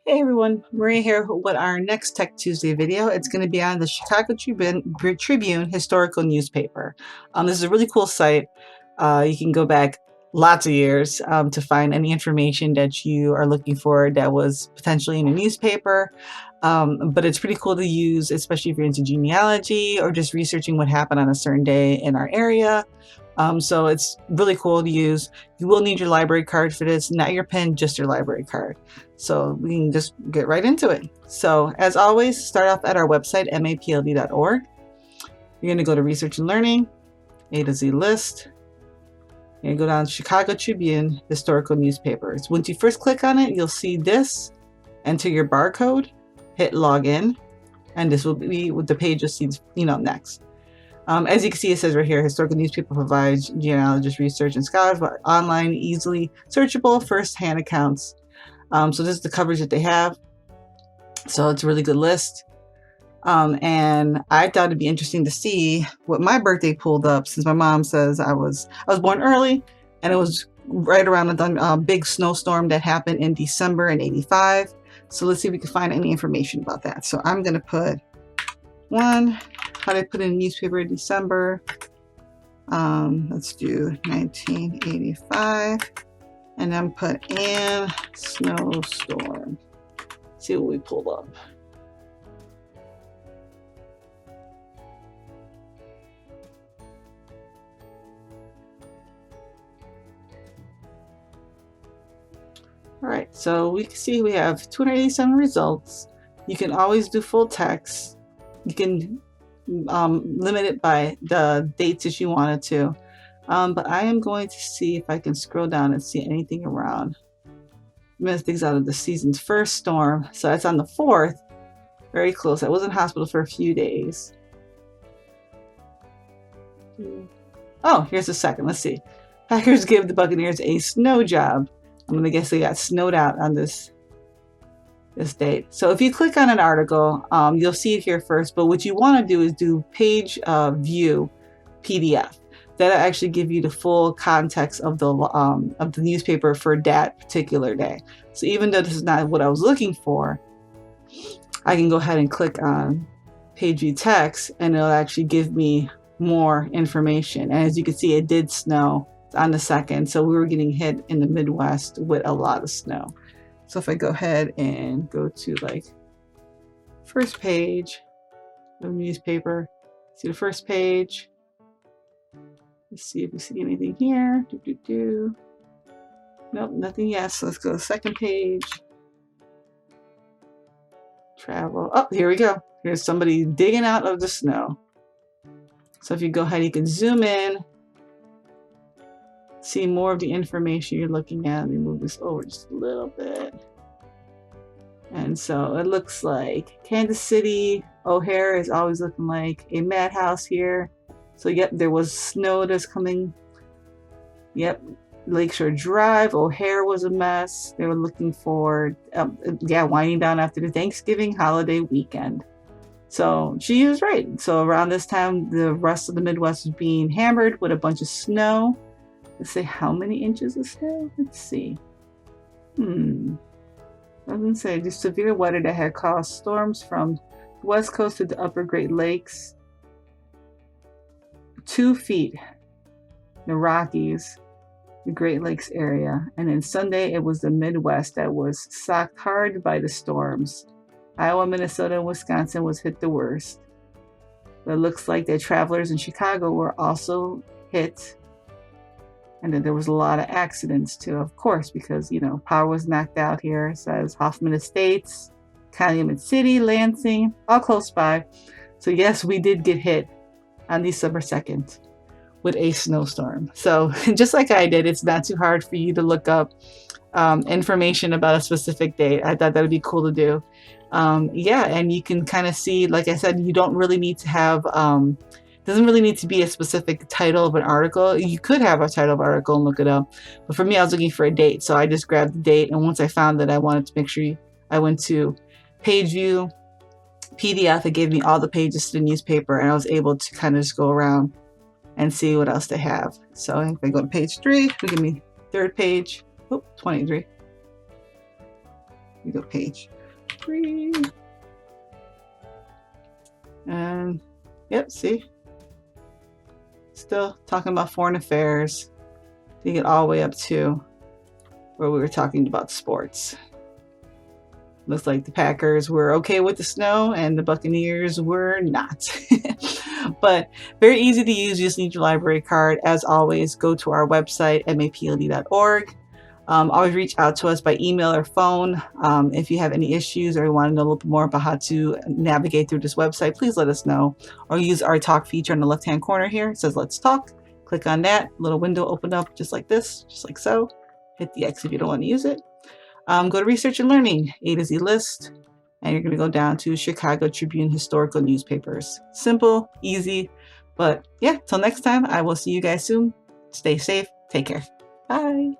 Hey everyone, Maria here with our next Tech Tuesday video. It's going to be on the Chicago Tribune Historical Newspaper. This is a really cool site. You can go back lots of years to find any information that you are looking for that was potentially in a newspaper. But it's pretty cool to use, especially if you're into genealogy or just researching what happened on a certain day in our area. So it's really cool to use. You will need your library card for this, not your pen, just your library card. So we can just get right into it. So as always, start off at our website, mapld.org. You're going to go to Research and Learning, A to Z list. You're going to go down to Chicago Tribune Historical Newspapers. Once you first click on it, you'll see this. Enter your barcode, hit login, and this will be what the page you'll see, next. As you can see, it says right here, historical newspaper provides genealogist research and scholars with online, easily searchable first-hand accounts. So this is the coverage that they have. So it's a really good list. And I thought it'd be interesting to see what my birthday pulled up, since my mom says I was born early, and it was right around the big snowstorm that happened in December in '85. So let's see if we can find any information about that. So I'm going to put how did I put in a newspaper in December? Let's do 1985. And then put in snowstorm. See what we pulled up. All right, so we can see we have 287 results. You can always do full text. You can limit it by the dates that you wanted to. But I am going to see if I can scroll down and see anything around. Miss things out of the season's first storm. So that's on the 4th. Very close. I was in hospital for a few days. Oh, here's the second. Let's see. Packers give the Buccaneers a snow job. I'm going to guess they got snowed out on this date. So if you click on an article, you'll see it here first. But what you want to do is do page view PDF. That'll actually give you the full context of the newspaper for that particular day. So even though this is not what I was looking for, I can go ahead and click on page view text, and it'll actually give me more information. And as you can see, it did snow on the 2nd, so we were getting hit in the Midwest with a lot of snow. So if I go ahead and go to like first page of the newspaper, see the first page. Let's see if we see anything here. Nope, nothing yet. So let's go to the second page. Travel. Oh, here we go. Here's somebody digging out of the snow. So if you go ahead, you can zoom in, see more of the information you're looking at. Let me move this over just a little bit. And so it looks like Kansas City, O'Hare is always looking like a madhouse here. So yep, there was snow that's coming. Yep, Lakeshore Drive, O'Hare was a mess. They were looking for, winding down after the Thanksgiving holiday weekend. So she was right. So around this time, the rest of the Midwest was being hammered with a bunch of snow. Let's say how many inches of snow? Let's see. Doesn't say. Just severe weather that had caused storms from the West Coast to the upper Great Lakes. 2 feet, the Rockies, the Great Lakes area. And then Sunday, it was the Midwest that was socked hard by the storms. Iowa, Minnesota, and Wisconsin was hit the worst. But it looks like the travelers in Chicago were also hit. And then there was a lot of accidents too, of course, because, power was knocked out here. It says Hoffman Estates, Calumet City, Lansing, all close by. So yes, we did get hit on December 2nd with a snowstorm. So just like I did, it's not too hard for you to look up information about a specific date. I thought that would be cool to do. And you can kind of see, like I said, you don't really need to have, doesn't really need to be a specific title of an article. You could have a title of an article and look it up. But for me, I was looking for a date. So I just grabbed the date. And once I found that, I wanted to make sure I went to page view PDF. It gave me all the pages to the newspaper, and I was able to kind of just go around and see what else they have. So if I go to page 3, it'll give me 3rd page. 23. We go page Free. And yep, see? Still talking about foreign affairs. You get all the way up to where we were talking about sports. Looks like the Packers were okay with the snow and the Buccaneers were not. But very easy to use. You just need your library card. As always, go to our website, mapld.org. Always reach out to us by email or phone. If you have any issues or you want to know a little bit more about how to navigate through this website, please let us know. Or use our talk feature on the left-hand corner here. It says Let's Talk. Click on that. Little window open up just like this, just like so. Hit the X if you don't want to use it. Go to Research and Learning, A to Z list, and you're going to go down to Chicago Tribune Historical Newspapers. Simple, easy, but yeah, till next time, I will see you guys soon. Stay safe. Take care. Bye.